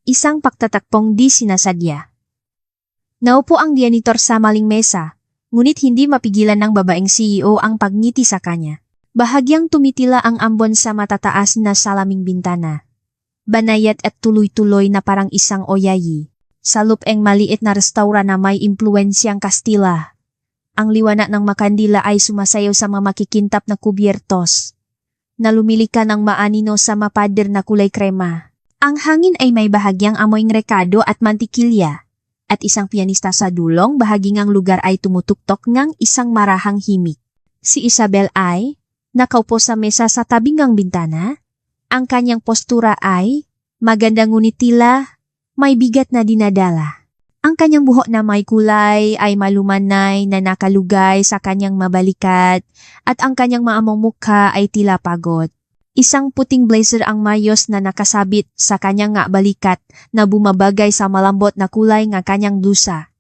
isang pagtatakpong di sinasadya. Naupo ang janitor sa maling mesa, ngunit hindi mapigilan ng babaeng CEO ang pagngiti sa kanya. Bahagyang tumitila ang ambon sa matataas na salaming bintana. Banayat at tuloy-tuloy na parang isang oyayi. Sa lupeng maliit na restaurant na may impluensyang Kastila. Ang liwanag ng makandila ay sumasayaw sa mga makikintap na kubyertos. Na lumilikan ng maanino sa mapader na kulay krema. Ang hangin ay may bahagyang amoyng rekado at mantikilya. At isang pianista sa dulong bahaging lugar ay tumutuktok ng isang marahang himig. Si Isabel ay nakaupo sa mesa sa tabing ng bintana. Ang kanyang postura ay maganda ngunit tila may bigat na dinadala. Ang kanyang buhok na may kulay ay malumanay na nakalugay sa kanyang mabalikat at ang kanyang maamong mukha ay tila pagod. Isang puting blazer ang mayos na nakasabit sa kanyang balikat na bumabagay sa malambot na kulay ng kanyang blusa.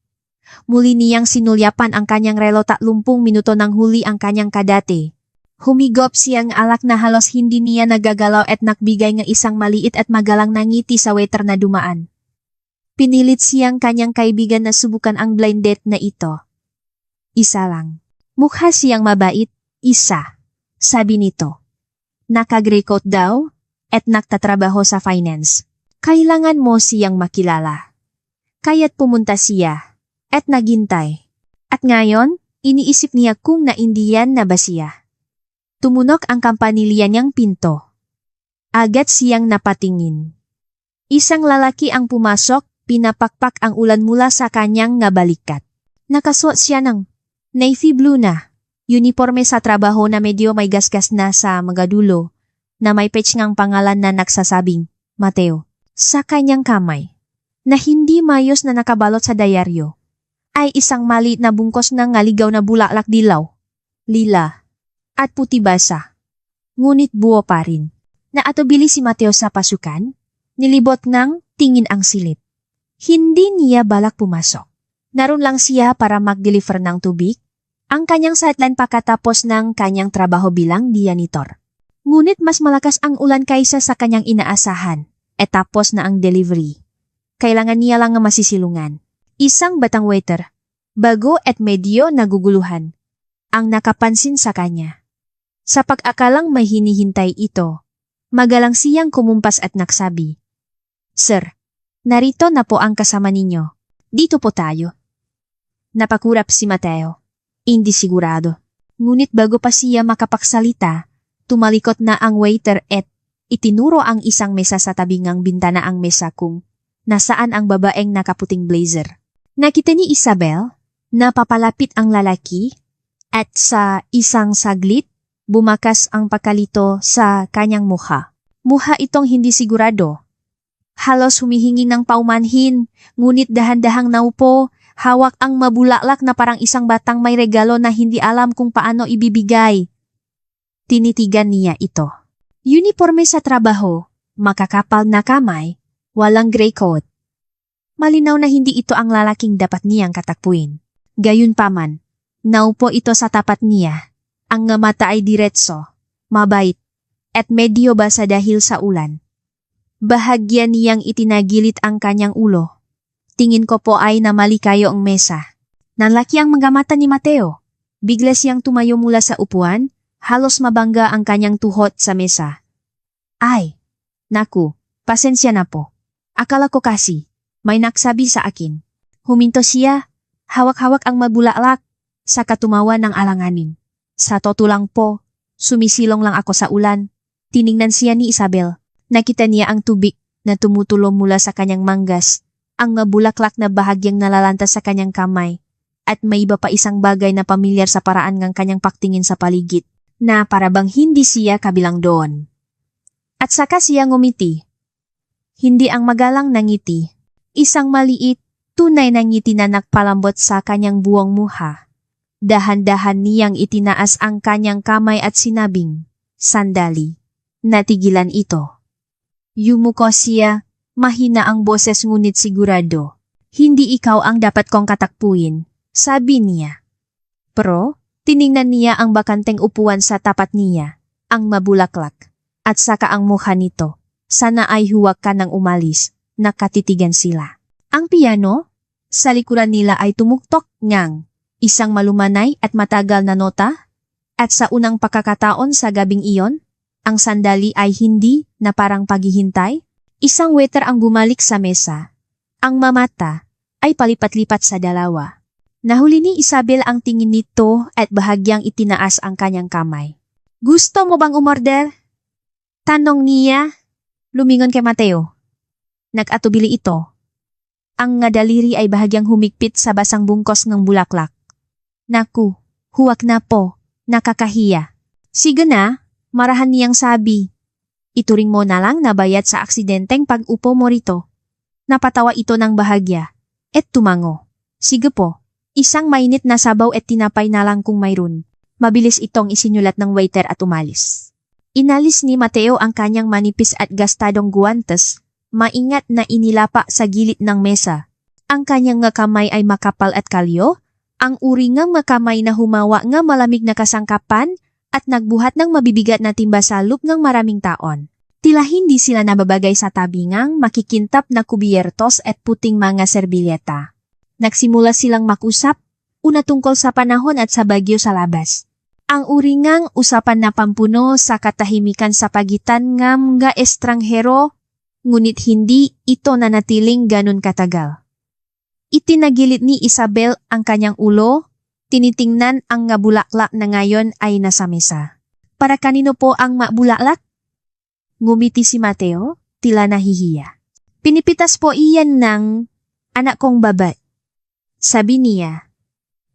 Muli niyang sinulyapan ang kanyang relo 30 minuto nang huli ang kanyang kadate. Humigop siyang alak na halos hindi niya nagagalaw at nakbigay ng isang maliit at magalang na ngiti sa waiter na dumaan. Pinilit siyang kanyang kaibigan na subukan ang blind date na ito. Isa lang. Mukha siyang mabait, isa. Sabi nito. Naka-gray coat daw, at nagtatrabaho sa finance. Kailangan mo siyang makilala. Kaya't pumunta siya, at naghintay. At ngayon, iniisip niya kung naindiyan na ba siya. Tumunok ang kampanilya niyang pinto. Agad siyang napatingin. Isang lalaki ang pumasok, pinapakpak ang ulan mula sa kanyang balikat. Nakasuot siya ng navy blue na uniforme sa trabaho na medyo may gasgas na sa mga dulo, na may patch ngang pangalan na nagsasabing, Mateo, sa kanyang kamay, na hindi mayos na nakabalot sa dayaryo, ay isang maliit na bungkos ng ngaligaw na bulaklak dilaw, lila, at puti basa. Ngunit buo pa rin. Naatubili si Mateo sa pasukan, nilibot ng tingin ang silid. Hindi niya balak pumasok. Naroon lang siya para mag-deliver ng tubig, ang kanyang sideline pagkatapos ng kanyang trabaho bilang janitor. Ngunit mas malakas ang ulan kaysa sa kanyang inaasahan, at tapos na ang delivery. Kailangan niya lang masisilungan. Isang batang waiter, bago at medyo naguguluhan, ang nakapansin sa kanya. Sa pag-akalang may hinihintay ito, magalang siyang kumumpas at nagsabi, Sir, narito na po ang kasama ninyo. Dito po tayo. Napakurap si Mateo. Hindi sigurado. Ngunit bago pa siya makapagsalita, tumalikot na ang waiter at itinuro ang isang mesa sa tabing ng bintana ang mesa kung nasaan ang babaeng nakaputing blazer. Nakita ni Isabel na papalapit ang lalaki at sa isang saglit, bumakas ang pakalito sa kanyang mukha. Mukha itong hindi sigurado. Halos humihingi ng paumanhin, ngunit dahan-dahang naupo, hawak ang mabulaklak na parang isang batang may regalo na hindi alam kung paano ibibigay. Tinitigan niya ito. Uniforme sa trabaho, makakapal na kamay, walang gray coat. Malinaw na hindi ito ang lalaking dapat niyang katakpuin. Gayunpaman, naupo ito sa tapat niya. Ang mata ay diretso, mabait, at medyo basa dahil sa ulan. Bahagya niyang itinagilit ang kanyang ulo. Tingin ko po ay namali kayo ang mesa. Nanlaki ang mga mata ni Mateo. Bigla siyang tumayo mula sa upuan, halos mabangga ang kanyang tuhod sa mesa. Ay, naku, pasensya na po. Akala ko kasi, may nagsabi sa akin. Huminto siya, hawak-hawak ang mabulaklak, sa katumawa ng alanganin. Sa totoo lang po, sumisilong lang ako sa ulan. Tiningnan siya ni Isabel. Nakita niya ang tubig na tumutulo mula sa kanyang manggas, ang mabulaklak na bahagyang nalalantas sa kanyang kamay, at may iba pa isang bagay na pamilyar sa paraan ng kanyang pagtingin sa paligid, na parabang hindi siya kabilang doon. At saka siya ngumiti. Hindi ang magalang na ngiti, isang maliit, tunay na ngiti na nagpalambot sa kanyang buong mukha. Dahan-dahan niyang itinaas ang kanyang kamay at sinabing, Sandali. Natigilan ito. Yumuko siya, mahina ang boses ngunit sigurado. Hindi ikaw ang dapat kong katakpuin, sabi niya. Pero, tiningnan niya ang bakanteng upuan sa tapat niya, ang mabulaklak, at saka ang mukha nito. Sana ay huwag ka nang umalis. nakatitigan sila. Ang piano, sa likuran nila ay tumuktok ngang isang malumanay at matagal na nota, at sa unang pagkakataon sa gabing iyon, ang sandali ay hindi na parang paghihintay. Isang waiter ang bumalik sa mesa. Ang mamata ay palipat-lipat sa dalawa. Nahuli ni Isabel ang tingin nito at bahagyang itinaas ang kanyang kamay. Gusto mo bang umorder? Tanong niya. Lumingon kay Mateo. Nag-atubili ito. Ang nga daliri ay bahagyang humigpit sa basang bungkos ng bulaklak. Naku, huwag na po, nakakahiya. Sige na, marahan niyang sabi. Ituring mo na lang na bayad sa aksidenteng pag-upo mo rito. Napatawa ito ng bahagya. Et tumango. Sige po. Isang mainit na sabaw at tinapay na lang kung mayroon. Mabilis itong isinulat ng waiter at umalis. Inalis ni Mateo ang kanyang manipis at gastadong guwantes, maingat na inilapa sa gilid ng mesa. Ang kanyang nga kamay ay makapal at kalyo, ang uri ng makamay na humawa nga malamig na kasangkapan at nagbuhat ng mabibigat na timba sa loop ng maraming taon. Tila hindi sila nababagay sa tabingang makikintap na kubiertos at puting mga serbilyeta. Nagsimula silang makusap, una tungkol sa panahon at sa bagyo sa labas. Ang uringang usapan na pampuno sa katahimikan sa pagitan ng mga estranghero, ngunit hindi ito nanatiling ganun katagal. Itinagilit ni Isabel ang kanyang ulo, tinitingnan ang nga bulaklak na ngayon ay nasa mesa. Para kanino po ang mabulaklak? Ngumiti si Mateo, tila nahihiya. Pinipitas po iyan ng anak kong babae. Sabi niya,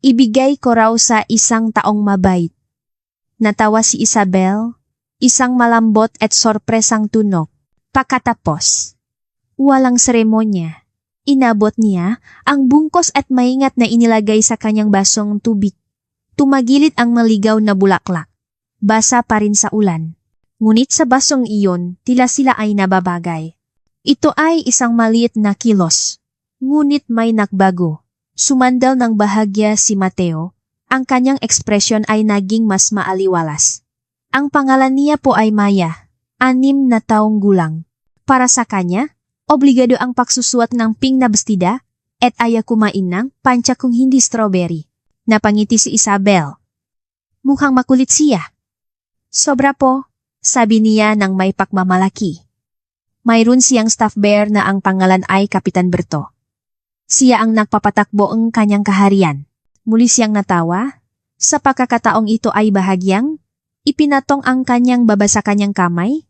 ibigay ko raw sa isang taong mabait. Natawa si Isabel, isang malambot at sorpresang tunog. Pagkatapos, walang seremonya, inabot niya ang bungkos at maingat na inilagay sa kanyang basong tubig. Tumagilid ang maligaw na bulaklak. Basa pa rin sa ulan. Ngunit sa basong iyon, tila sila ay nababagay. Ito ay isang maliit na kilos. Ngunit may nagbago. Sumandal ng bahagya si Mateo, ang kanyang ekspresyon ay naging mas maaliwalas. Ang pangalan niya po ay Maya, 6 na taong gulang. Para sa kanya, obligado ang pagsusuot ng pink na bestida at ayaw kumain ng pancha kung hindi strawberry. Napangiti si Isabel. Mukhang makulit siya. Sobra po, sabi niya ng may pagmamalaki. Mayroon siyang staff bear na ang pangalan ay Kapitan Berto. Siya ang nagpapatakbo ang kanyang kaharian. Muli siyang natawa. Sa pagkakataong ito ay bahagyang ipinatong ang kanyang baba sa kanyang kamay.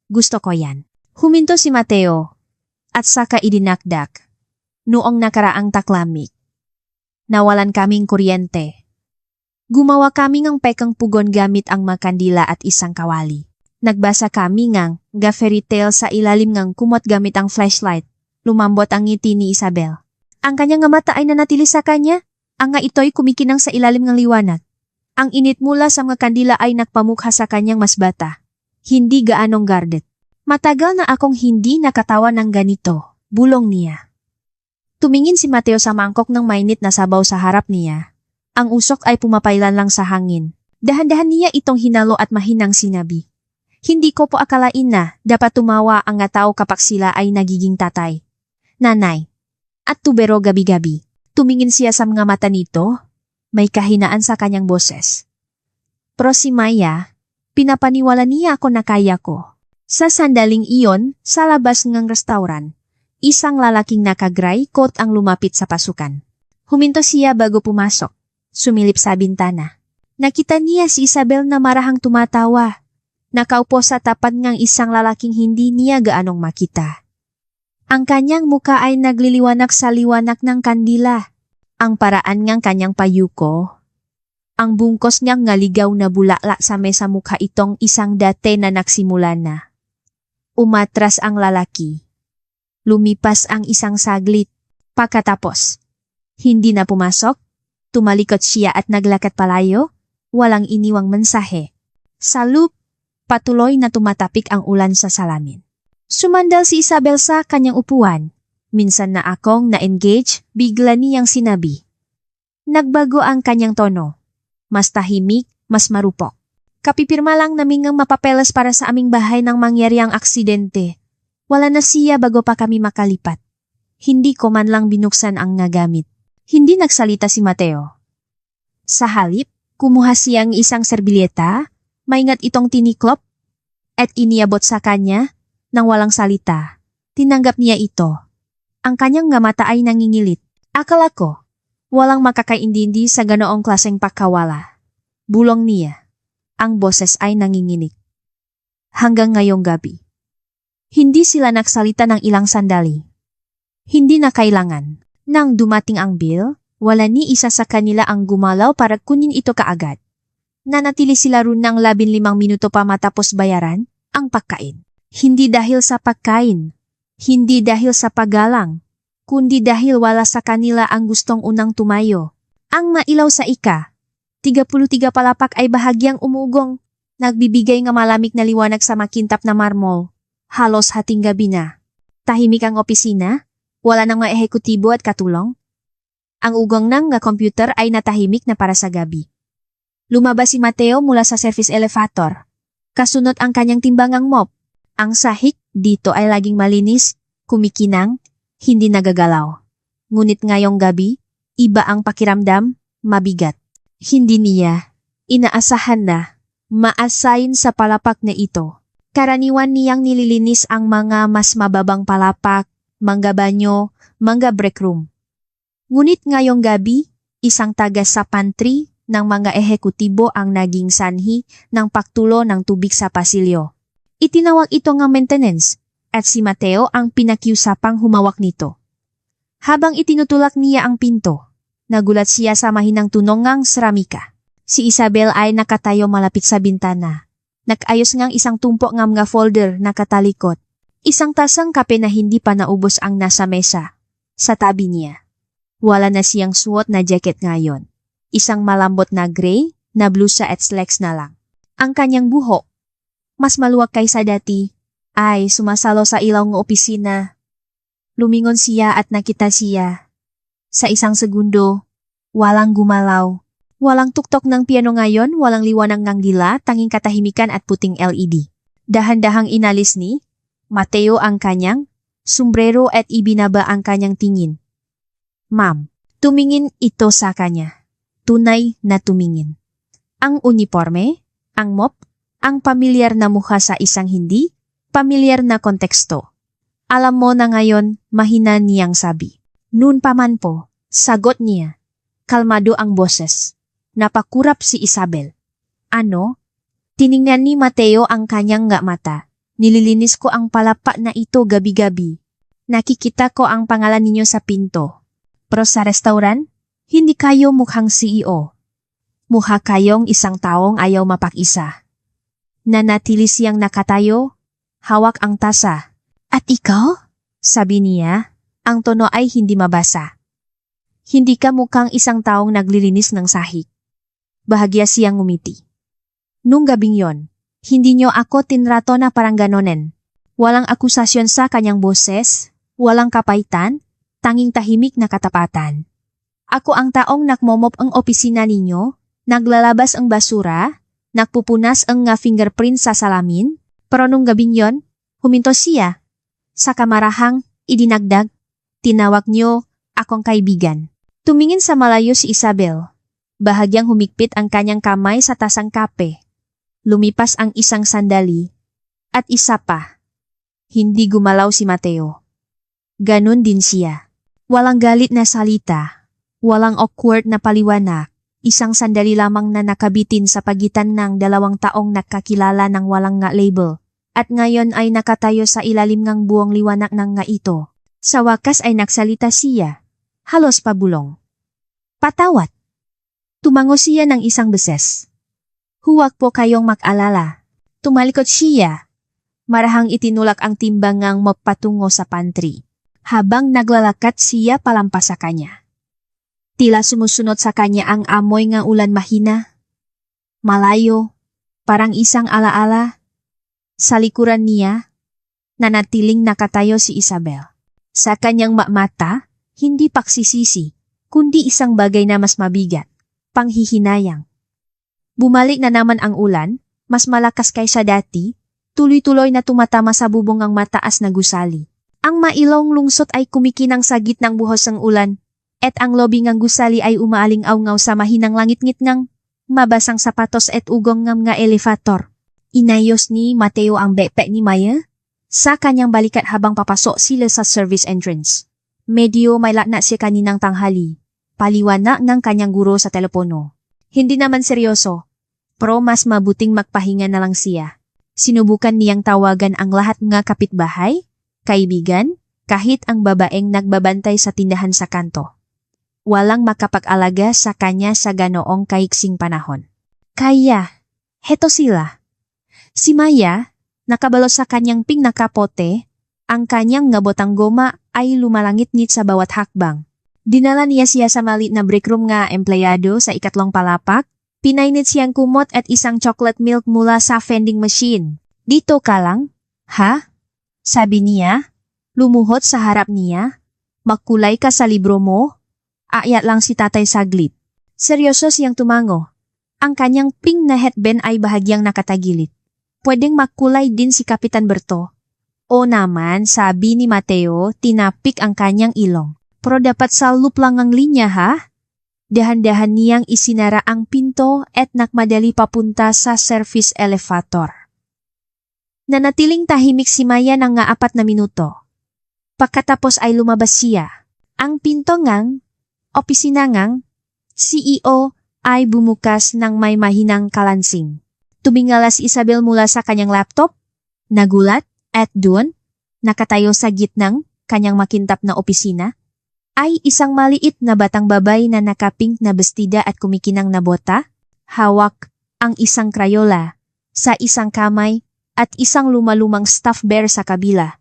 Gusto ko yan. Huminto si Mateo at saka idinakdak. Noong nakaraang taklamik, nawalan kaming kuryente. Gumawa kami ng pekang pugon gamit ang makandila at isang kawali. Nagbasa kami ng fairy tale sa ilalim ng kumot gamit ang flashlight. Lumambot ang ngiti ni Isabel. Ang kanyang mata ay nanatili sa kanya, ang nga ito'y kumikinang sa ilalim ng liwanag. Ang init mula sa mga kandila ay nagpamukha sa kanyang mas bata. Hindi gaanong guarded. Matagal na akong hindi nakatawa ng ganito, bulong niya. Tumingin si Mateo sa mangkok ng mainit na sabaw sa harap niya. Ang usok ay pumapailan lang sa hangin. Dahan-dahan niya itong hinalo at mahinang sinabi. Hindi ko po akalain na dapat tumawa ang nga tao kapag sila ay nagiging tatay. Nanay. At tubero gabi-gabi. Tumingin siya sa mga mata nito. May kahinaan sa kanyang boses. Pero si Maya, pinapaniwala niya ako na kaya ko. Sa sandaling iyon, sa labas ng restaurant, isang lalaking naka-gray coat ang lumapit sa pasukan. Huminto siya bago pumasok. Sumilip sa bintana. Nakita niya si Isabel na marahang tumatawa. Nakaupo sa tapat ng isang lalaking hindi niya gaanong makita. Ang kanyang muka ay nagliliwanag sa liwanag ng kandila. Ang paraan ng kanyang payuko. Ang bungkos niyang ngaligaw na bulaklak sa mesa mukha itong isang date na nagsimula na. Umatras ang lalaki. Lumipas ang isang saglit. Pagkatapos, hindi na pumasok. Tumalikot siya at naglakad palayo. Walang iniwang mensahe. Sa loop, patuloy na tumatapik ang ulan sa salamin. Sumandal si Isabel sa kanyang upuan. Minsan na akong na-engage, bigla niyang sinabi. Nagbago ang kanyang tono. Mas tahimik, mas marupok. Kapipirma lang namin ng mapapeles para sa aming bahay nang mangyari ang aksidente. Wala na siya bago pa kami makalipat. Hindi ko man lang binuksan ang nagamit. Hindi nagsalita si Mateo. Sa halip, kumuha siyang isang serbilyeta, maingat itong tiniklop, at iniabot sa kanya nang walang salita. Tinanggap niya ito. Ang kanyang nga mata ay nangingilit. Akala ko, walang makakaintindi sa ganoong klaseng pagkawala. Bulong niya. Ang boses ay nanginginig. Hanggang ngayong gabi. Hindi sila nagsalita ng ilang sandali. Hindi na kailangan. Nang dumating ang bill, wala ni isa sa kanila ang gumalaw para kunin ito kaagad. Nanatili sila roon ng 15 minuto pa matapos bayaran ang pagkain. Hindi dahil sa pagkain, hindi dahil sa paggalang, kundi dahil wala sa kanila ang gustong unang tumayo. Ang mailaw sa 33 palapak ay bahagyang umugong, nagbibigay ng malamig na liwanag sa makintap na marmol. Halos hating gabi na. Tahimik ang opisina, wala nang mga ehekutibo at katulong. Ang ugong ng computer ay natahimik na para sa gabi. Lumabas si Mateo mula sa service elevator. Kasunod ang kanyang timbangang mop. Ang sahig dito ay laging malinis, kumikinang, hindi nagagalaw. Ngunit ngayong gabi, iba ang pakiramdam, mabigat. Hindi niya inaasahan na maasayin sa palapak na ito. Karaniwan niyang nililinis ang mga mas mababang palapak, mangga banyo, mangga break room. Ngunit ngayong gabi, isang taga sa pantry ng mga ehekutibo ang naging sanhi ng pagtulo ng tubig sa pasilyo. Itinawag ito nga maintenance at si Mateo ang pinakiusapang humawak nito. Habang itinutulak niya ang pinto, nagulat siya sa mahinang tunog ng seramika. Si Isabel ay nakatayo malapit sa bintana. Nag-ayos ngang isang tumpok ng mga folder na katalikot. Isang tasang kape na hindi pa naubos ang nasa mesa. Sa tabi niya. Wala na siyang suot na jacket ngayon. Isang malambot na gray na blusa at slacks na lang. Ang kanyang buhok, mas maluwag kaysa dati, ay sumasalo sa ilaw ng opisina. Lumingon siya at nakita siya. Sa isang segundo, walang gumalaw. Walang tuktok ng piano ngayon, walang liwanag ng dila, tanging katahimikan at puting LED. Dahan-dahang inalis ni Mateo ang kanyang sombrero at ibinaba ang kanyang tingin. Ma'am, tumingin ito sa kanya. Tunay na tumingin. Ang uniforme, ang mop, ang pamilyar na mukha sa isang hindi pamilyar na konteksto. Alam mo na ngayon, mahina niyang sabi. Noon pa man po, sagot niya. Kalmado ang boses. Napakurap si Isabel. Ano? Tiningnan ni Mateo ang kanyang nga mata. Nililinis ko ang palapa na ito gabi-gabi. Nakikita ko ang pangalan ninyo sa pinto. Pero sa restaurant, hindi kayo mukhang CEO. Mukha kayong isang taong ayaw mapag-isa. Nanatili siyang nakatayo, hawak ang tasa. At ikaw? Sabi niya, ang tono ay hindi mabasa. Hindi ka mukhang isang taong naglilinis ng sahig. Bahagya siyang ngumiti. Nung gabing yon, hindi niyo ako tinrato na parang ganonen. Walang akusasyon sa kanyang boses, walang kapaitan, tanging tahimik na katapatan. Ako ang taong nakmomop ang opisina ninyo, naglalabas ang basura, nagpupunas ang nga fingerprint sa salamin, pero nung gabing yon, huminto siya. Sa kamarahang, idinagdag, tinawag niyo akong kaibigan. Tumingin sa malayo si Isabel. Bahagyang humigpit ang kanyang kamay sa tasang kape. Lumipas ang isang sandali. At isa pa. Hindi gumalaw si Mateo. Ganon din siya. Walang galit na salita. Walang awkward na paliwanag. Isang sandali lamang na nakabitin sa pagitan ng dalawang taong nakakilala ng walang nga label. At ngayon ay nakatayo sa ilalim ng buong liwanag ng nga ito. Sa wakas ay nagsalita siya. Halos pabulong. Patawat. Tumango siya ng isang beses. Huwag po kayong mag-alala. Tumalikod siya. Marahang itinulak ang timbangang mapatungo sa pantry. Habang naglalakat siya palampas sa kanya. Tila sumusunod sa kanya ang amoy ng ulan mahina. Malayo, parang isang alaala. Sa likuran niya, nanatiling nakatayo si Isabel. Sa kanyang mata, hindi paksisisi, kundi isang bagay na mas mabigat. Panghihinayang. Bumalik na naman ang ulan, mas malakas kaysa dati, tuloy-tuloy na tumatama sa bubong ang mataas na gusali. Ang mailong lungsot ay kumikinang sa gitnang buhos ng ulan, at ang lobby ng gusali ay umaaling-awngaw sa mahinang langit-ngit ng mabasang sapatos at ugong ng mga elevator. Inayos ni Mateo ang backpack ni Maya sa kanyang balikat habang papasok sila sa service entrance. Medyo may lakna siya kaninang tanghali. Paliwanag ng kanyang guro sa telepono. Hindi naman seryoso, pero mas mabuting magpahinga na lang siya. Sinubukan niyang tawagan ang lahat ng kapitbahay, kaibigan, kahit ang babaeng nagbabantay sa tindahan sa kanto. Walang makapag-alaga sa kanya sa ganoong kaiksing panahon. Kaya, heto sila. Si Maya, nakabalo sa kanyang pink na kapote, ang kanyang ngabotang goma ay lumalangit-ngit sa bawat hakbang. Dinala niya siya sa maliit na break room nga empleyado sa ikatlong palapak. Pinainit siyang kumot at isang chocolate milk mula sa vending machine. Dito ka lang? Ha? Sabi niya. Lumuhot sa harap niya. Magkulay ka sa libro mo? Aayat lang si tatay saglit. Seryoso siyang tumango. Ang kanyang pink na headband ay bahagyang nakatagilid. Pwedeng magkulay din si Kapitan Berto. O naman, sabi ni Mateo, tinapik ang kanyang ilong. Pero dapat salup lang ang linya ha? Dahan-dahan niyang isinara ang pinto at nakmadali papunta sa service elevator. Nanatiling tahimik si Maya ng nga 4 na minuto. Pagkatapos ay lumabas siya. Ang pinto ngang, opisina ngang, CEO ay bumukas ng may mahinang kalansing. Tumingala si Isabel mula sa kanyang laptop, nagulat, at doon, nakatayo sa gitnang kanyang makintap na opisina, ay isang maliit na batang babay na nakapink na bestida at kumikinang na bota, hawak ang isang krayola sa isang kamay at isang lumalumang stuffed bear sa kabila.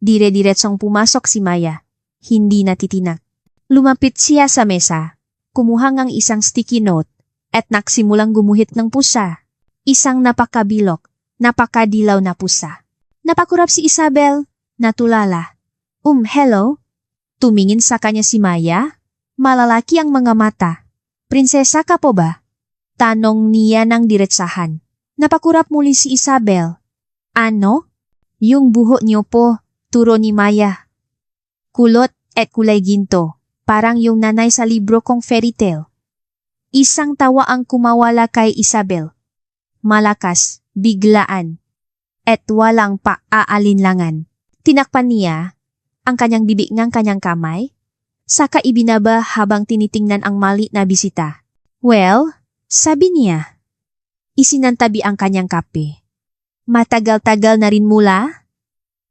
Dire-diretsong pumasok si Maya, hindi natitinak. Lumapit siya sa mesa, kumuha ng isang sticky note at nagsimulang gumuhit ng pusa. Isang napakabilok, napakadilaw na pusa. Napakurap si Isabel, natulala. Hello? Tumingin sa kanya si Maya, malalaki ang mga mata. Prinsesa ka po ba? Tanong niya ng diretsahan. Napakurap muli si Isabel. Ano? Yung buhok niyo po, turo ni Maya. Kulot at kulay ginto, parang yung nanay sa libro kong fairy tale. Isang tawa ang kumawala kay Isabel. Malakas, biglaan, at walang paaalinlangan. Tinakpan niya ang kanyang bibig ng kanyang kamay, saka ibinaba habang tinitingnan ang maliit na bisita. Well, sabi niya. Isinantabi ang kanyang kape. Matagal-tagal na rin mula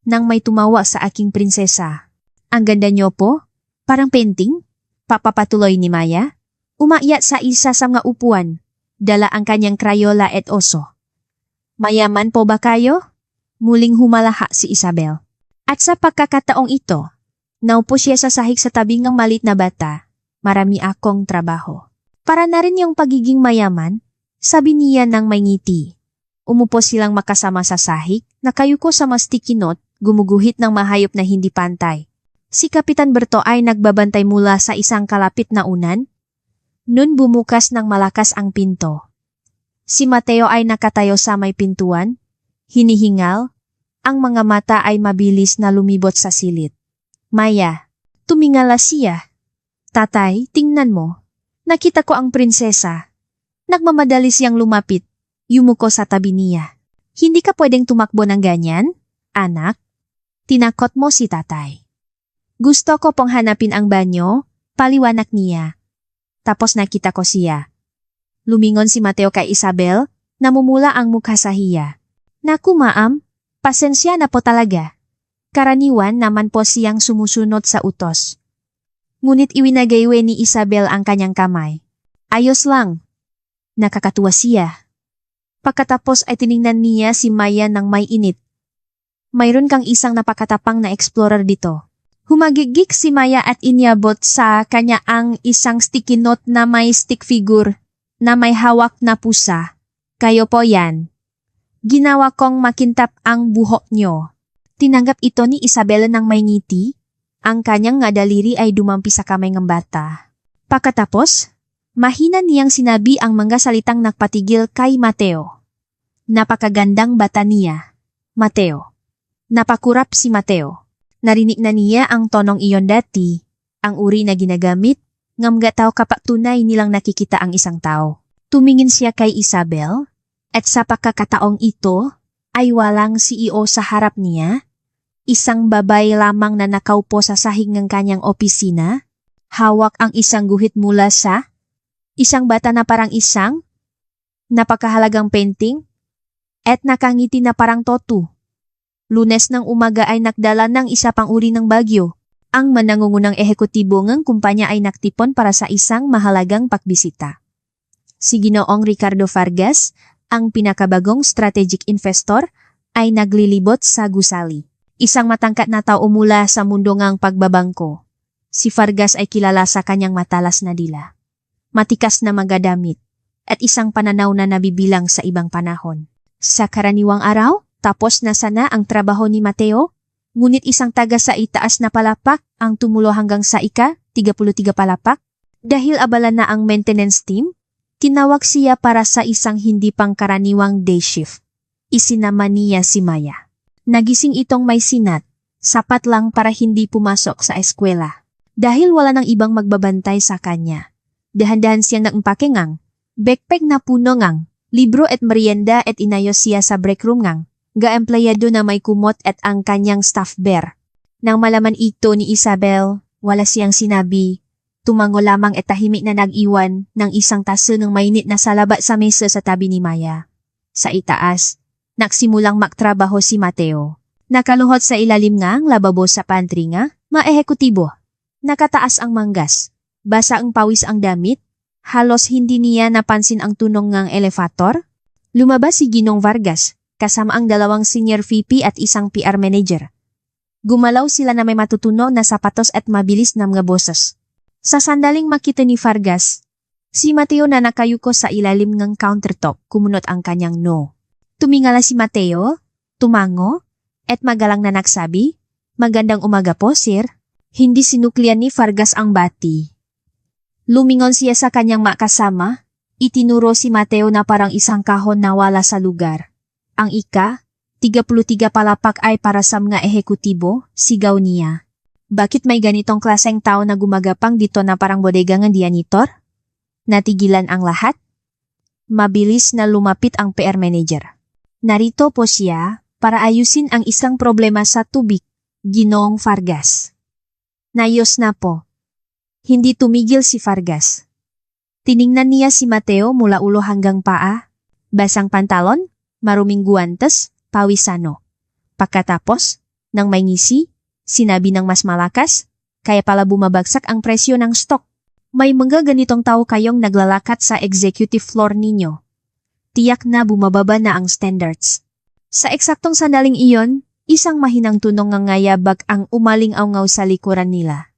nang may tumawa sa aking prinsesa. Ang ganda niyo po, parang painting, papapatuloy ni Maya. Umakyat sa isa sa mga upuan, dala ang kanyang krayola at oso. Mayaman po ba kayo? Muling humalaha si Isabel. At sa pagkakataong ito, naupo siya sa sahig sa tabing ng maliit na bata. Marami akong trabaho. Para na rin yung pagiging mayaman, sabi niya ng may ngiti. Umupo silang makasama sa sahig, nakayuko sa sticky note, gumuguhit ng mahayop na hindi pantay. Si Kapitan Berto ay nagbabantay mula sa isang kalapit na unan. Nun bumukas ng malakas ang pinto. Si Mateo ay nakatayo sa may pintuan, hinihingal. Ang mga mata ay mabilis na lumibot sa silid. Maya, tumingala siya. Tatay, tingnan mo. Nakita ko ang prinsesa. Nagmamadali siyang lumapit. Yumuko sa tabi niya. Hindi ka pwedeng tumakbo ng ganyan, anak? Tinakot mo si tatay. Gusto ko pong hanapin ang banyo, paliwanag niya. Tapos nakita ko siya. Lumingon si Mateo kay Isabel, namumula ang mukha sa hiya. Naku maam, pasensya na po talaga. Karaniwan naman po siyang sumusunod sa utos. Ngunit iwinagaywe ni Isabel ang kanyang kamay. Ayos lang. Nakakatuwa siya. Pagkatapos ay tiningnan niya si Maya ng may init. Mayroon kang isang napakatapang na explorer dito. Humagigik si Maya at inyabot sa kanya ang isang sticky note na may stick figure na may hawak na pusa. Kayo po yan. Ginawa kong makintap ang buhok nyo. Tinanggap ito ni Isabela ng may ngiti. Ang kanyang nga daliri ay dumampi sa kamay ng bata. Pagkatapos, mahina niyang sinabi ang mga salitang nagpatigil kay Mateo. Napakagandang bata niya. Mateo. Napakurap si Mateo. Narinig na niya ang tonong iyon dati, ang uri na ginagamit, ngam gataw kapag tunay nilang nakikita ang isang tao. Tumingin siya kay Isabel, at sa pagkakataong ito, ay walang CEO sa harap niya, isang babae lamang na nakaupo sa sahig ng kanyang opisina, hawak ang isang guhit mula sa isang bata na parang isang napakahalagang painting, at nakangiti na parang totu. Lunes ng umaga ay nakdala ng isa pang uri ng bagyo. Ang manangungunang ehekutibo ng kumpanya ay naktipon para sa isang mahalagang pagbisita. Si Ginoong Ricardo Vargas, ang pinakabagong strategic investor, ay naglilibot sa gusali. Isang matangkat na tao mula sa mundo ng pagbabangko. Si Vargas ay kilala sa kanyang matalas na dila, matikas na magadamit, at isang pananaw na nabibilang sa ibang panahon. Sa karaniwang araw, tapos na sana ang trabaho ni Mateo, ngunit isang taga sa itaas na palapak ang tumulo hanggang sa ika-33 palapak. Dahil abala na ang maintenance team, tinawag siya para sa isang hindi pangkaraniwang day shift. Isinama niya si Maya. Nagising itong may sinat, sapat lang para hindi pumasok sa eskwela. Dahil wala nang ibang magbabantay sa kanya. Dahan-dahan siyang nagmpake ngang, backpack na puno ngang, libro at merienda at inayos siya sa break room ngang. Ga-empleyado na may kumot at ang kanyang staff bear. Nang malaman ito ni Isabel, wala siyang sinabi. Tumango lamang at tahimik na nag-iwan ng isang taso ng mainit na salaba sa mesa sa tabi ni Maya. Sa itaas, nagsimulang magtrabaho si Mateo. Nakaluhot sa ilalim nga ang lababo sa pantry nga, maehekutibo. Nakataas ang manggas. Basa ang pawis ang damit. Halos hindi niya napansin ang tunog ng elevator. Lumabas si Ginong Vargas, kasama ang dalawang senior VP at isang PR manager. Gumalaw sila na may matutunog na sapatos at mabilis na mga boses. Sa sandaling makita ni Vargas, si Mateo na nakayuko sa ilalim ng countertop, kumunot ang kanyang no. Tumingala si Mateo, tumango, at magalang na nagsabi, "Magandang umaga po, sir." Hindi sinuklian ni Vargas ang bati. Lumingon siya sa kanyang makasama, itinuro si Mateo na parang isang kahon na wala sa lugar. Ang ika-33 palapak ay para sa mga ehekutibo, sigaw niya. Bakit may ganitong klaseng tao na gumagapang dito na parang bodega ng janitor? Natigilan ang lahat? Mabilis na lumapit ang PR manager. Narito po siya para ayusin ang isang problema sa tubig, Ginoong Vargas. Nayos na po. Hindi tumigil si Vargas. Tiningnan niya si Mateo mula ulo hanggang paa, basang pantalon, maruming guwantes, pawisano. Pagkatapos, nang may ngisi, sinabi ng mas malakas, kaya pala bumabagsak ang presyo ng stock. May mga ganitong tao kayong naglalakat sa executive floor ninyo. Tiyak na bumababa na ang standards. Sa eksaktong sandaling iyon, isang mahinang tunog ng ngayabag ang umaling-awngaw sa likuran nila.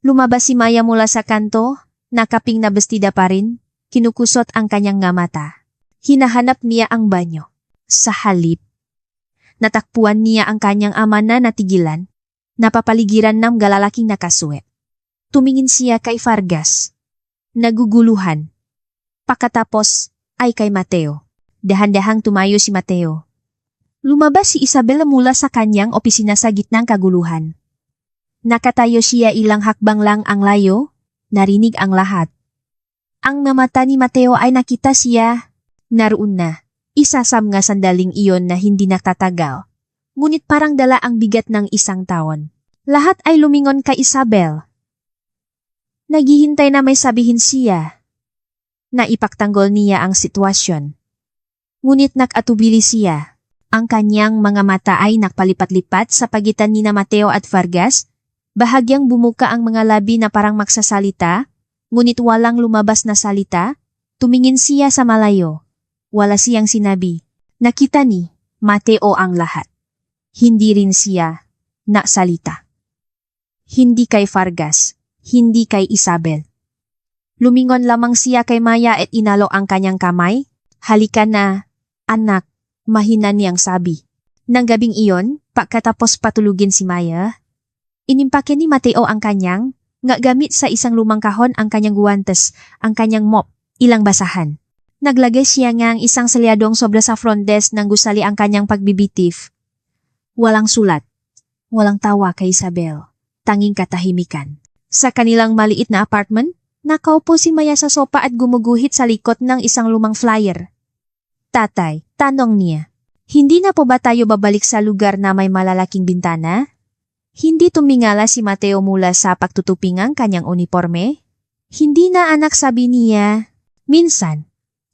Lumabas si Maya mula sa kanto, nakaping na bestida pa rin, kinukusot ang kanyang nga mata. Hinahanap niya ang banyo. Sa halip, natakpuan niya ang kanyang ama na natigilan, napapaligiran ng galalaking nakasuwet. Tumingin siya kay Vargas. Naguguluhan. Pagkatapos ay kay Mateo. Dahan-dahang tumayo si Mateo. Lumabas si Isabel mula sa kanyang opisina sa gitnang kaguluhan. Nakatayo siya ilang hakbang lang ang layo, narinig ang lahat. Ang mata ni Mateo ay nakita siya. Naroon na, isa sa mga sandaling iyon na hindi nakatagal. Ngunit parang dala ang bigat ng isang taon. Lahat ay lumingon kay Isabel. Naghihintay na may sabihin siya. Naipagtanggol niya ang sitwasyon. Ngunit nakatubili siya. Ang kanyang mga mata ay nakpalipat-lipat sa pagitan ni na Mateo at Vargas. Bahagyang bumuka ang mga labi na parang magsasalita, ngunit walang lumabas na salita. Tumingin siya sa malayo. Wala siyang sinabi. Nakita ni Mateo ang lahat. Hindi rin siya nasalita. Hindi kay Vargas, hindi kay Isabel. Lumingon lamang siya kay Maya at inalo ang kanyang kamay. Halika na, anak, mahina niyang sabi. Nang gabing iyon, pagkatapos patulugin si Maya, inimpake ni Mateo ang kanyang, nga gamit sa isang lumang kahon ang kanyang guwantes, ang kanyang mop, ilang basahan. Naglagay siya ng isang selyadong sobra sa front desk nang gusali ang kanyang pagbibitif. Walang sulat. Walang tawa kay Isabel. Tanging katahimikan. Sa kanilang maliit na apartment, nakaupo si Maya sa sopa at gumuguhit sa likod ng isang lumang flyer. Tatay, tanong niya. Hindi na po ba tayo babalik sa lugar na may malalaking bintana? Hindi tumingala si Mateo mula sa pagtutuping ang kanyang uniforme. Hindi na anak, sabi niya. Minsan,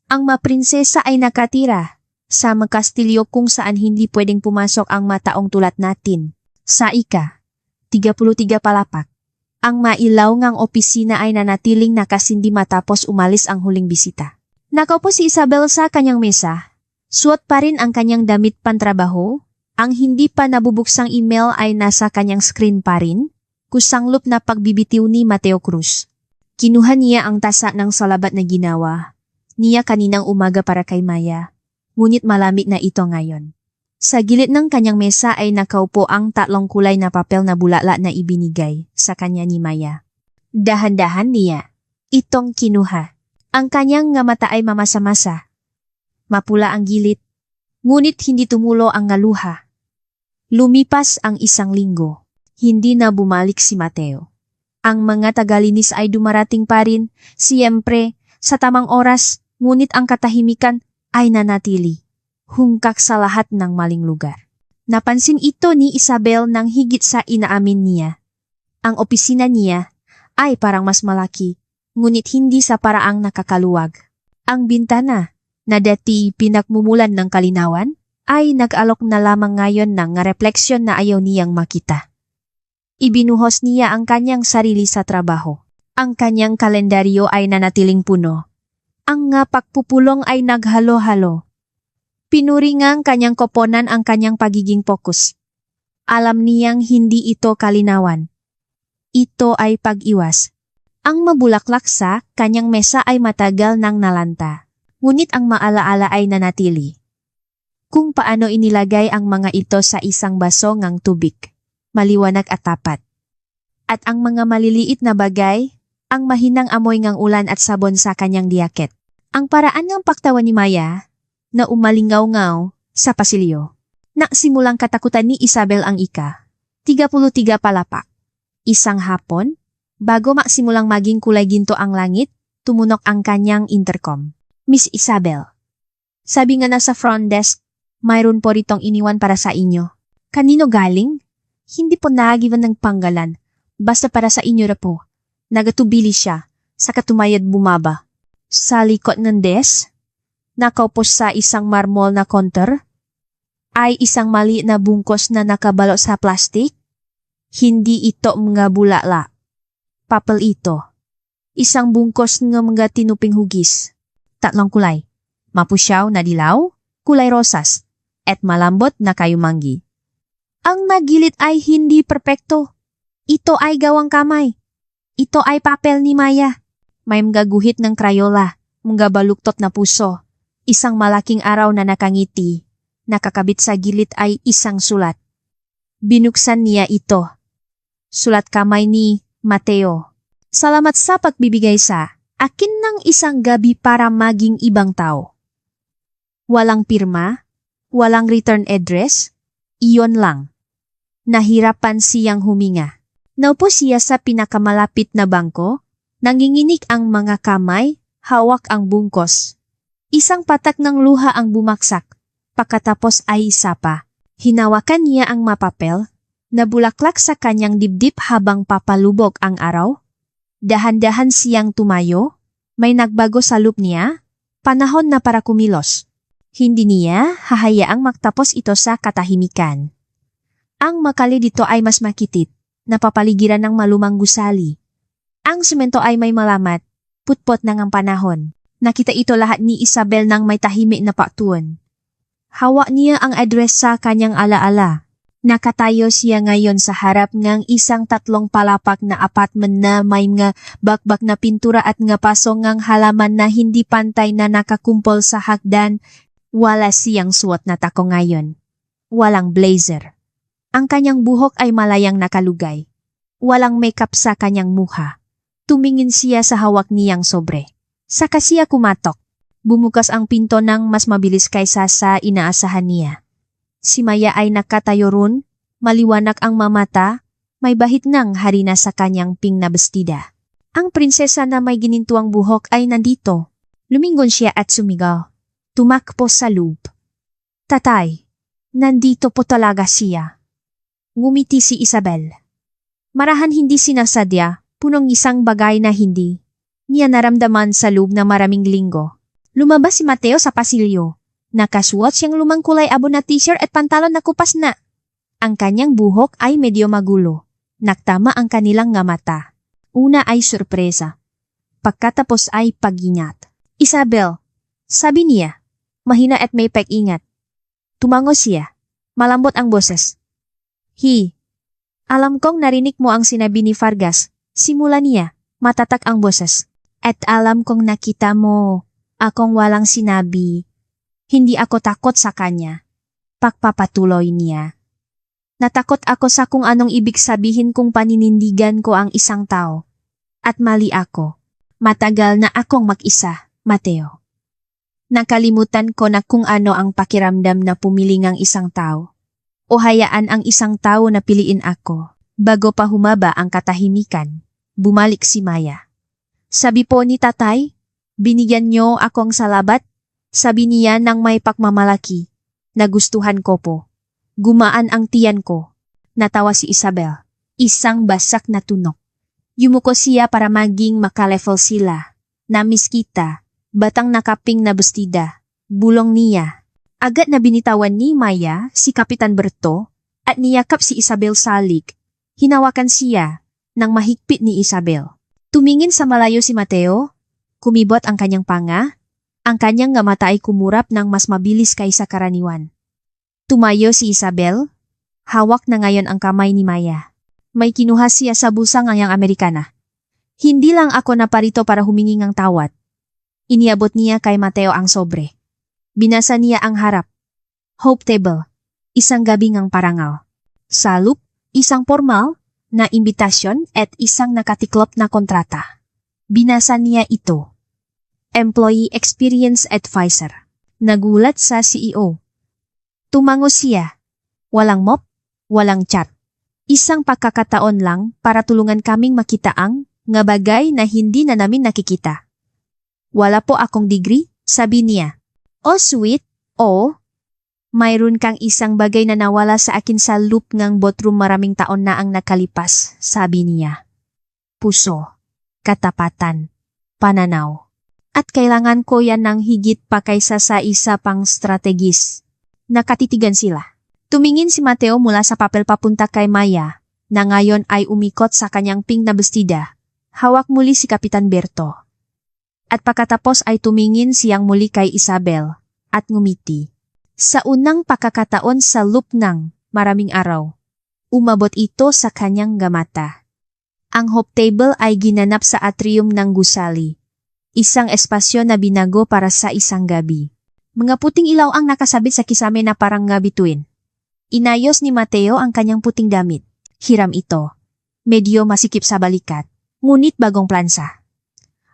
ang maprinsesa ay nakatira sa makastilyo kung saan hindi pwedeng pumasok ang mataong tulad natin. Sa ika-33 palapag, ang mailaw ngang opisina ay nanatiling nakasindi matapos umalis ang huling bisita. Nakaupo si Isabel sa kanyang mesa. Suot pa rin ang kanyang damit pantrabaho. Ang hindi pa nabubuksang email ay nasa kanyang screen pa rin, kusanglop na pagbibitiw ni Mateo Cruz. Kinuha niya ang tasa ng salabat na ginawa niya kaninang umaga para kay Maya, ngunit malamig na ito ngayon. Sa gilid ng kanyang mesa ay nakaupo ang 3 kulay na papel na bulala na ibinigay sa kanya ni Maya. Dahan-dahan niya itong kinuha. Ang kanyang nga mata ay mamasa-masa. Mapula ang gilid, ngunit hindi tumulo ang ngaluha. Lumipas ang 1 linggo. Hindi na bumalik si Mateo. Ang mga tagalinis ay dumarating pa rin, siyempre, sa tamang oras, ngunit ang katahimikan ay nanatili. Hungkak sa lahat ng maling lugar. Napansin ito ni Isabel nang higit sa inaamin niya. Ang opisina niya ay parang mas malaki, ngunit hindi sa paraang nakakaluwag. Ang bintana, na dati pinagmumulan ng kalinawan, ay nag-alok na lamang ngayon ng refleksyon na ayaw niyang makita. Ibinuhos niya ang kanyang sarili sa trabaho. Ang kanyang kalendaryo ay nanatiling puno. Ang nga pagpupulong ay naghalo-halo. Pinuri ngang kanyang koponan ang kanyang pagiging fokus. Alam niyang hindi ito kalinawan. Ito ay pag-iwas. Ang mabulaklak sa kanyang mesa ay matagal nang nalanta. Ngunit ang maalaala ay nanatili. Kung paano inilagay ang mga ito sa isang baso ng tubig, maliwanag at tapat. At ang mga maliliit na bagay, ang mahinang amoy ng ulan at sabon sa kanyang diaket. Ang paraan ng pagtawa ni Maya, na umalingaw-ngaw sa pasilyo. Nasimulang katakutan ni Isabel ang ika-33 palapag. Isang hapon, bago maksimulang maging kulay ginto ang langit, tumunok ang kanyang intercom. Miss Isabel, sabi nga nasa front desk, mayroon po ritong iniwan para sa inyo. Kanino galing? Hindi po naagiban ng panggalan. Basta para sa inyo na po. Nagatubili siya, sa katumayad bumaba. Sa likod ng desk, nakaupo sa isang marmol na counter, ay isang maliit na bungkos na nakabalot sa plastik. Hindi ito mga bulala. Papel ito. Isang bungkos ng mga tinuping hugis. 3 kulay. Mapusyaw na dilaw, kulay rosas, at malambot na kayumanggi. Ang nagilid ay hindi perpekto. Ito ay gawang kamay. Ito ay papel ni Maya. May mga guhit ng Crayola, mga baluktot na puso. Isang malaking araw na nakangiti. Nakakabit sa gilid ay isang sulat. Binuksan niya ito. Sulat kamay ni Mateo. Salamat sa pagbibigay sa akin ng isang gabi para maging ibang tao. Walang pirma, walang return address, iyon lang. Nahirapan siyang huminga. Naupo siya sa pinakamalapit na bangko, nanginginig ang mga kamay, hawak ang bungkos. Isang patak ng luha ang bumaksak, pagkatapos ay isa pa. Hinawakan niya ang mapapel, nabulaklak sa kanyang dibdib habang papalubog ang araw. Dahan-dahan siyang tumayo, may nagbago sa loop niya, panahon na para kumilos. Hindi niya hahayaang magtapos ito sa katahimikan. Ang makali dito ay mas makitit, napapaligiran ng malumang gusali. Ang semento ay may malamat, putpot ng ang panahon. Nakita ito lahat ni Isabel ng may tahimik na paktuan. Hawak niya ang address sa kanyang alaala. Nakatayo siya ngayon sa harap ng isang 3 palapag na apartment na may mga bakbak na pintura at nga paso ngang halaman na hindi pantay na nakakumpol sa hagdan. Wala siyang suot na tako ngayon. Walang blazer. Ang kanyang buhok ay malayang nakalugay. Walang makeup sa kanyang mukha. Tumingin siya sa hawak niyang sobre. Saka siya kumatok. Bumukas ang pinto ng mas mabilis kaysa sa inaasahan niya. Si Maya ay nakatayo ron, maliwanag ang mamata, may bahid ng harina sa kanyang pink na bestida. Ang prinsesa na may ginintuang buhok ay nandito. Lumingon siya at sumigaw. Tumakbo sa loob. Tatay, nandito po talaga siya. Ngumiti si Isabel. Marahan hindi sinasadya, punong isang bagay na hindi niya naramdaman sa loob na maraming linggo. Lumabas si Mateo sa pasilyo. Nakasuot siyang lumang kulay abon na t-shirt at pantalon na kupas na. Ang kanyang buhok ay medyo magulo. Naktama ang kanilang nga mata. Una ay sorpresa. Pagkatapos ay pag-ingat. Isabel, sabi niya, mahina at may pag-ingat. Tumango siya. Malambot ang boses. Alam kong narinig mo ang sinabi ni Vargas. Simula niya, matatak ang boses. At alam kong nakita mo, akong walang sinabi. Hindi ako takot sa kanya. Pagpapatuloy niya. Natakot ako sa kung anong ibig sabihin kung paninindigan ko ang isang tao. At mali ako. Matagal na akong mag-isa, Mateo. Nakalimutan ko na kung ano ang pakiramdam na pumili ng isang tao. O hayaan ang isang tao na piliin ako. Bago pa humaba ang katahimikan, bumalik si Maya. Sabi po ni tatay, binigyan niyo akong salabat. Sabi niya nang may pagmamalaki. Nagustuhan ko po. Gumaan ang tiyan ko. Natawa si Isabel. Isang basak na tunok. Yumuko siya para maging makalevel sila. Namiss kita. Batang nakaping na bestida. Bulong niya. Agad na binitawan ni Maya si Kapitan Berto at niyakap si Isabel salik. Hinawakan siya ng mahigpit ni Isabel. Tumingin sa malayo si Mateo. Kumibot ang kanyang panga. Ang kanyang nga mata ay kumurap ng mas mabilis kaysa karaniwan. Tumayo si Isabel. Hawak na ngayon ang kamay ni Maya. May kinuha siya sa bulsa ngayang Amerikana. Hindi lang ako naparito para humingi ng tawad. Iniabot niya kay Mateo ang sobre. Binasa niya ang harap. Hope table. Isang gabi ng parangal. Salup, isang formal na imbitasyon at isang nakatiklop na kontrata. Binasa niya ito. Employee Experience Advisor. Nagulat sa CEO. Tumango siya. Walang mop, walang chat. Isang pagkakataon lang para tulungan kaming makita ang nga bagay na hindi na namin nakikita. Wala po akong degree, sabi niya. Oh sweet, oh. Mayroon kang isang bagay na nawala sa akin sa loop ng boardroom maraming taon na ang nakalipas, sabi niya. Puso, katapatan, pananaw. At kailangan ko yan ng higit pa kaysa sa isa pang strategis. Nakatitigan sila. Tumingin si Mateo mula sa papel papunta kay Maya, na ngayon ay umikot sa kanyang pink na bestida. Hawak muli si Kapitan Berto. At pagkatapos ay tumingin siyang muli kay Isabel, at ngumiti. Sa unang pagkakataon sa loop ng maraming araw, umabot ito sa kanyang gamata. Ang Hope Table ay ginanap sa atrium ng gusali. Isang espasyo na binago para sa isang gabi. Mga puting ilaw ang nakasabit sa kisame na parang nga bituin. Inayos ni Mateo ang kanyang puting damit. Hiram ito. Medyo masikip sa balikat, ngunit bagong plansa.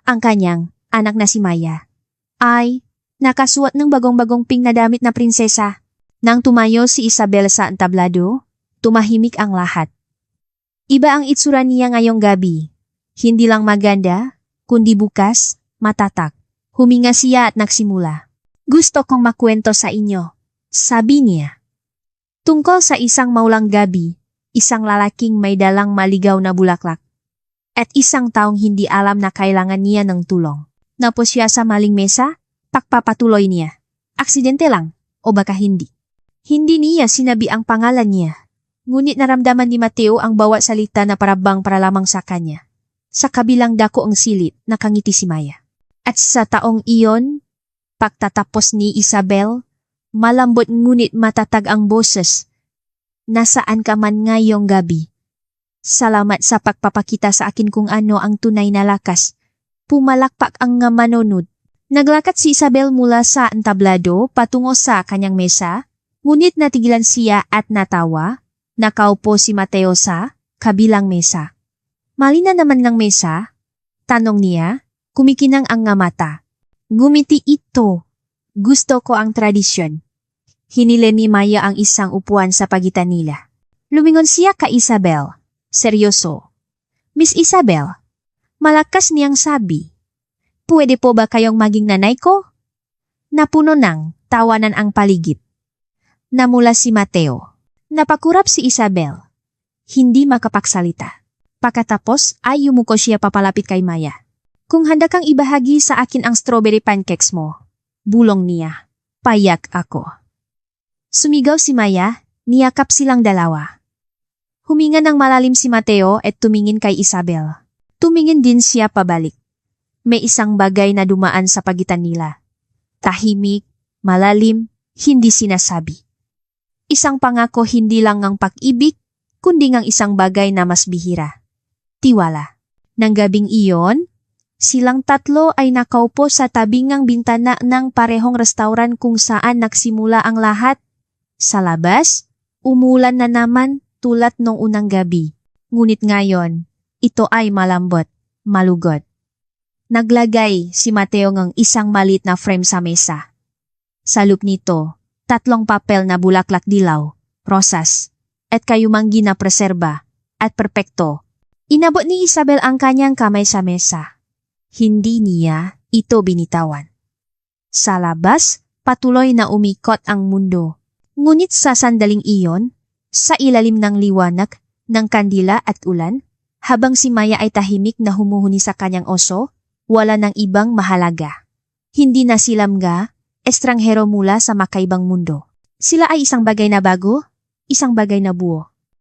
Ang kanyang anak na si Maya ay nakasuot ng bagong-bagong pink na damit na prinsesa. Nang tumayo si Isabel sa entablado, tumahimik ang lahat. Iba ang itsura niya ngayong gabi. Hindi lang maganda, kundi bukas, matatak. Huminga siya at nagsimula. Gusto kong makwento sa inyo, sabi niya. Tungkol sa isang maulang gabi, isang lalaking may dalang maligaw na bulaklak. At isang taong hindi alam na kailangan niya ng tulong. Napos siya sa maling mesa, pagpapatuloy niya. Aksidente lang, o baka hindi. Hindi niya sinabi ang pangalan niya. Ngunit naramdaman ni Mateo ang bawat salita na parabang para lamang sa kanya. Sa kabilang dako ang silit, nakangiti si Maya. At sa taong iyon, pagtatapos ni Isabel, malambot ngunit matatag ang boses. Nasaan ka man ngayong gabi? Salamat sa pagpapakita sa akin kung ano ang tunay na lakas. Pumalakpak ang nga manunod. Naglakad si Isabel mula sa entablado patungo sa kanyang mesa, ngunit natigilan siya at natawa. Nakaupo si Mateo sa kabilang mesa. Mali na naman ng mesa? Tanong niya, kumikinang ang nga mata. Ngumiti ito. Gusto ko ang tradisyon. Hinili ni Maya ang isang upuan sa pagitan nila. Lumingon siya kay Isabel. Seryoso. Miss Isabel, malakas niyang sabi. Pwede po ba kayong maging nanay ko? Napuno ng tawanan ang paligid. Namula si Mateo. Napakurap si Isabel. Hindi makapagsalita. Pagkatapos ay yumuko siya papalapit kay Maya. Kung handa kang ibahagi sa akin ang strawberry pancakes mo, bulong niya. Payak ako. Sumigaw si Maya, niyakap silang dalawa. Huminga ng malalim si Mateo at tumingin kay Isabel. Tumingin din siya pabalik. May isang bagay na dumaan sa pagitan nila. Tahimik, malalim, hindi sinasabi. Isang pangako hindi lang ng pag-ibig, kundi ng isang bagay na mas bihira. Tiwala. Nang gabing iyon, silang tatlo ay nakaupo sa tabing ng bintana ng parehong restaurant kung saan nagsimula ang lahat. Sa labas, umulan na naman tulad nung unang gabi. Ngunit ngayon, ito ay malambot, malugod. Naglagay si Mateo ng isang maliit na frame sa mesa. Sa loob nito, 3 papel na bulaklak dilaw, rosas, at kayumanggi na preserba, at perpekto. Inabot ni Isabel ang kanyang kamay sa mesa. Hindi niya ito binitawan. Sa labas, patuloy na umikot ang mundo. Ngunit sa sandaling iyon, sa ilalim ng liwanag ng kandila at ulan, habang si Maya ay tahimik na humuhuni sa kanyang oso, wala ng ibang mahalaga. Hindi na silamga, estranghero mula sa makaibang mundo. Sila ay isang bagay na bago, isang bagay na buo.